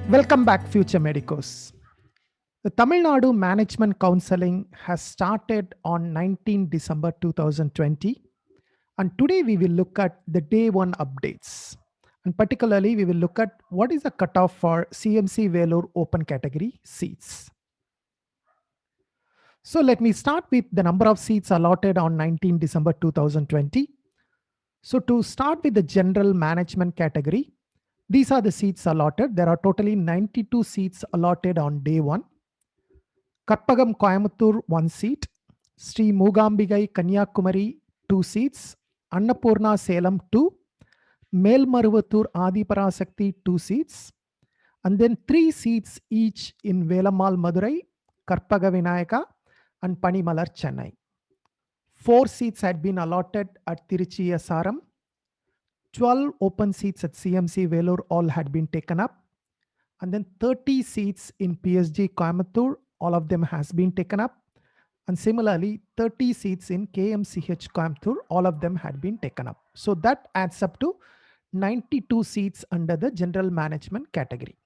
Welcome back, future medicos. The Tamil Nadu Management Counseling has started on 19 December 2020, and today we will look at the day one updates. And particularly, we will look at what is the cutoff for CMC Vellore open category seats. So, let me start with the number of seats allotted on 19 December 2020. So, to start with the general management category, these are the seats allotted. There are totally 92 seats allotted on day one. Karpagam Coimbatore 1 seat, Sri Moogambigai Kanyakumari 2 seats, Annapurna Salem 2, Melmaruvattur Adiparasakti 2 seats, and then 3 seats each in Velamal Madurai, Karpaga Vinayaka, and Panimalar Chennai. 4 seats had been allotted at Tiruchi SRM. 12 open seats at CMC Vellore all had been taken up, and then 30 seats in PSG Coimbatore, all of them has been taken up, and similarly 30 seats in KMCH Coimbatore, all of them had been taken up. So that adds up to 92 seats under the general management category.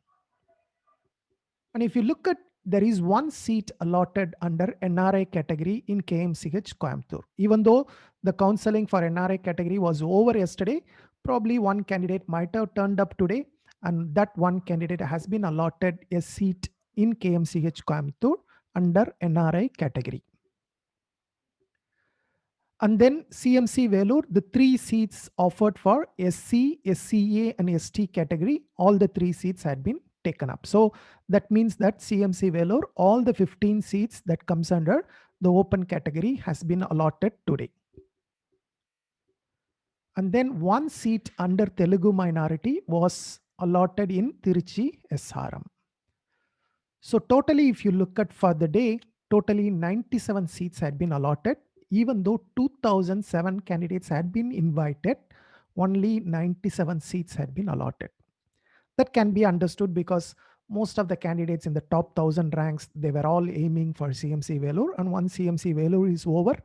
And if you look at, there is one seat allotted under NRI category in KMCH Coimbatore. Even though the counseling for NRI category was over yesterday, probably one candidate might have turned up today, and that one candidate has been allotted a seat in KMCH Coimbatore under NRI category. And then CMC Vellore, the 3 seats offered for SC, SCA, and ST category, all the 3 seats had been taken up. So that means that CMC Vellore, all the 15 seats that comes under the open category has been allotted today. And then 1 seat under Telugu minority was allotted in Tiruchi SRM. So totally, if you look at for the day, totally 97 seats had been allotted. Even though 2007 candidates had been invited, only 97 seats had been allotted. That can be understood because most of the candidates in the top 1000 ranks, they were all aiming for CMC Vellore, and once CMC Vellore is over,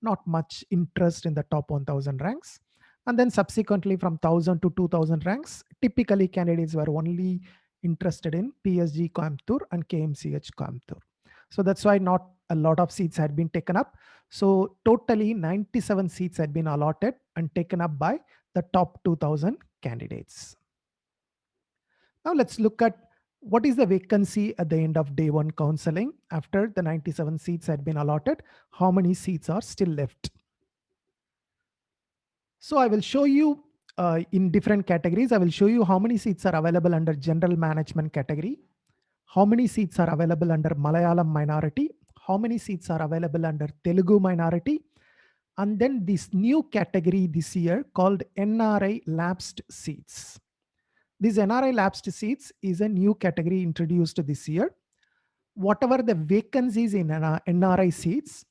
not much interest in the top 1000 ranks. And then subsequently from 1000 to 2000 ranks, typically candidates were only interested in PSG Coimbatore and KMCH Coimbatore. So that's why not a lot of seats had been taken up. So totally 97 seats had been allotted and taken up by the top 2000 candidates. Now let's look at what is the vacancy at the end of day one counseling after the 97 seats had been allotted. How many seats are still left? So I will show you in different categories. I will show you how many seats are available under general management category, how many seats are available under Malayalam minority, how many seats are available under Telugu minority, and then this new category this year called NRI lapsed seats. These NRI lapsed seats is a new category introduced this year. Whatever the vacancies in NRI seats,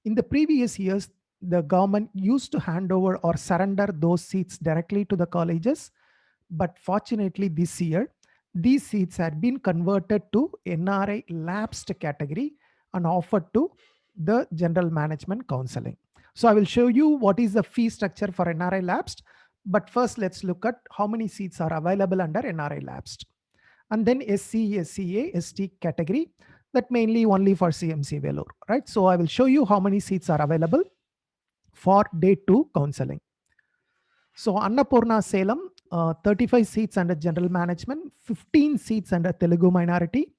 in the previous years, the government used to hand over or surrender those seats directly to the colleges. But fortunately, this year, these seats had been converted to NRI lapsed category and offered to the general management counseling. So I will show you what is the fee structure for NRI lapsed. But first, let's look at how many seats are available under NRI lapsed. And then SC, SCA, ST category, that mainly only for CMC Vellore, right? So I will show you how many seats are available for day 2 counseling. So Annapurna Salem, 35 seats under general management, 15 seats under Telugu minority,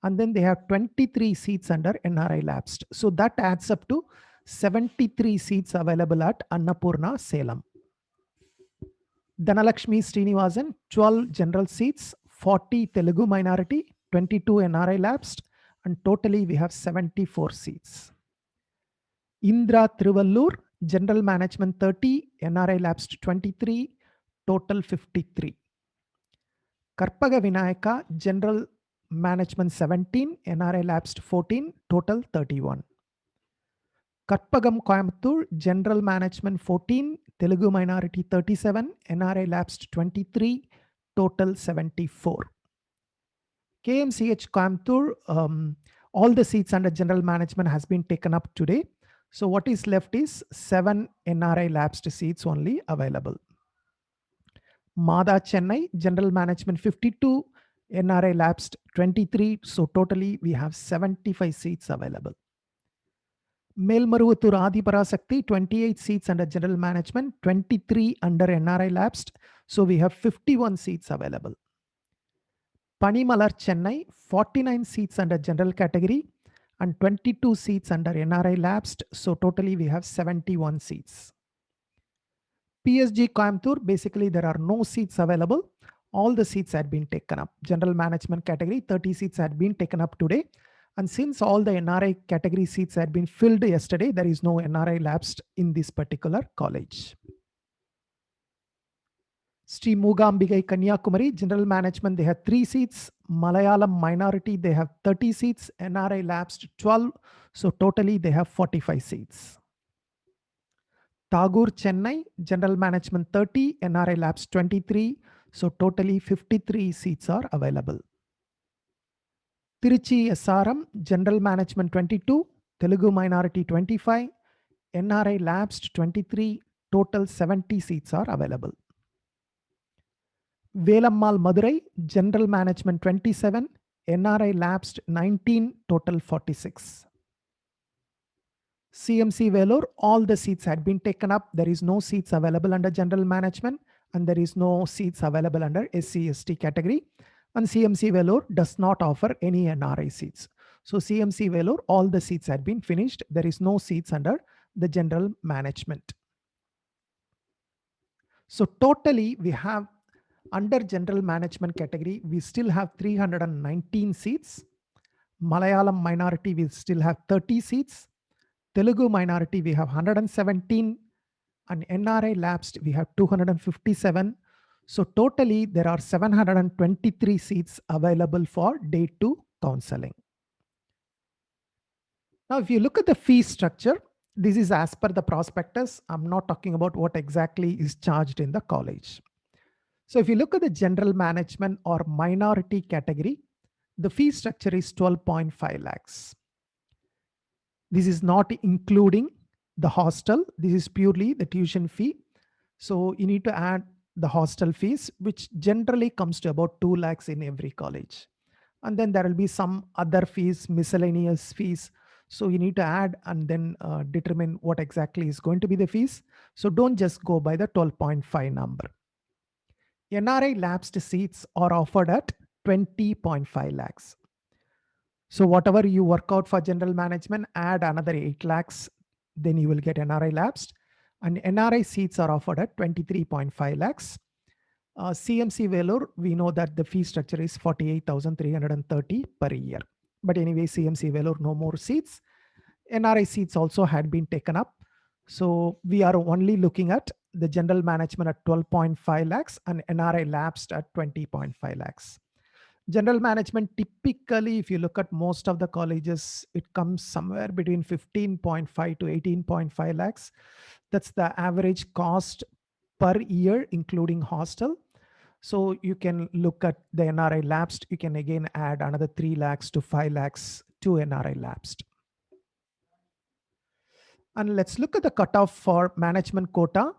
and then they have 23 seats under NRI lapsed. So that adds up to 73 seats available at Annapurna Salem. Dhanalakshmi Srinivasan, 12 general seats, 40 Telugu minority, 22 NRI lapsed, and totally we have 74 seats. Indra Trivallur, general management 30, NRI lapsed 23, total 53. Karpaga Vinayaka, general management 17, NRI lapsed 14, total 31. Karpagam Coimbatore, general management 14, Telugu minority 37, NRI lapsed 23, total 74. KMCH Coimbatore, all the seats under general management has been taken up today. So what is left is 7 NRI lapsed seats only available. Mada Chennai, general management 52, NRI lapsed 23. So totally we have 75 seats available. Melmaruvattur Adiparasakti, 28 seats under general management, 23 under NRI lapsed. So we have 51 seats available. Panimalar Chennai, 49 seats under general category and 22 seats under NRI lapsed. So totally we have 71 seats. PSG Coimbatore, basically there are no seats available. All the seats had been taken up. General management category, 30 seats had been taken up today. And since all the NRI category seats had been filled yesterday, there is no NRI lapsed in this particular college. Sri Moogambigai Kanyakumari, general management, they have 3 seats. Malayalam minority, they have 30 seats. NRI lapsed 12. So totally they have 45 seats. Tagore Chennai, general management 30, NRI lapsed 23. So totally 53 seats are available. Tiruchi SRM, general management 22, Telugu minority 25, NRI lapsed 23, total 70 seats are available. Velammal Madurai, general management 27, NRI lapsed 19, total 46. CMC Vellore, all the seats had been taken up. There is no seats available under general management and there is no seats available under SC/ST category. And CMC Vellore does not offer any NRI seats. So CMC Vellore, all the seats had been finished. There is no seats under the general management. So totally we have under general management category, we still have 319 seats. Malayalam minority, we still have 30 seats. Telugu minority, we have 117. And NRI lapsed, we have 257. So totally there are 723 seats available for day 2 counseling. Now, if you look at the fee structure, this is as per the prospectus. I'm not talking about what exactly is charged in the college. So if you look at the general management or minority category, the fee structure is 12.5 lakhs. This is not including the hostel. This is purely the tuition fee. So you need to add the hostel fees, which generally comes to about 2 lakhs in every college. And then there will be some other fees, miscellaneous fees. So you need to add and then determine what exactly is going to be the fees. So don't just go by the 12.5 number. NRI lapsed seats are offered at 20.5 lakhs. So whatever you work out for general management, add another 8 lakhs, then you will get NRI lapsed. And NRI seats are offered at 23.5 lakhs. CMC Vellore, we know that the fee structure is 48,330 per year. But anyway, CMC Vellore, no more seats. NRI seats also had been taken up. So we are only looking at the general management at 12.5 lakhs and NRI lapsed at 20.5 lakhs. General management, typically, if you look at most of the colleges, it comes somewhere between 15.5 to 18.5 lakhs. That's the average cost per year, including hostel. So you can look at the NRI lapsed. You can again add another 3 lakhs to 5 lakhs to NRI lapsed. And let's look at the cutoff for management quota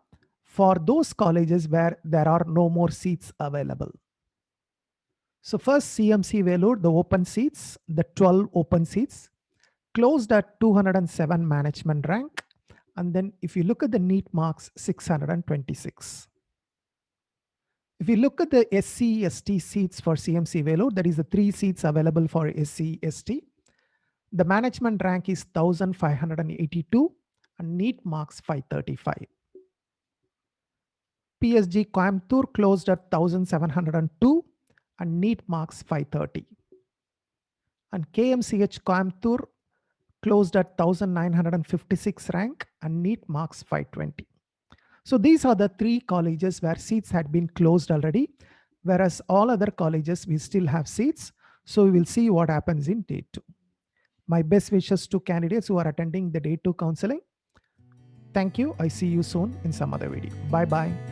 for those colleges where there are no more seats available. So first CMC Vellore, the open seats, the 12 open seats, closed at 207 management rank. And then if you look at the NEET marks, 626. If you look at the SC/ST seats for CMC Vellore, that is the 3 seats available for SC/ST. The management rank is 1582 and NEET marks 535. PSG Coimbatore closed at 1702 and NEET marks 530. And KMCH Coimbatore closed at 1956 rank and NEET marks 520. So these are the 3 colleges where seats had been closed already, whereas all other colleges we still have seats. So we will see what happens in day 2. My best wishes to candidates who are attending the day 2 counseling. Thank you. I see you soon in some other video. Bye-bye.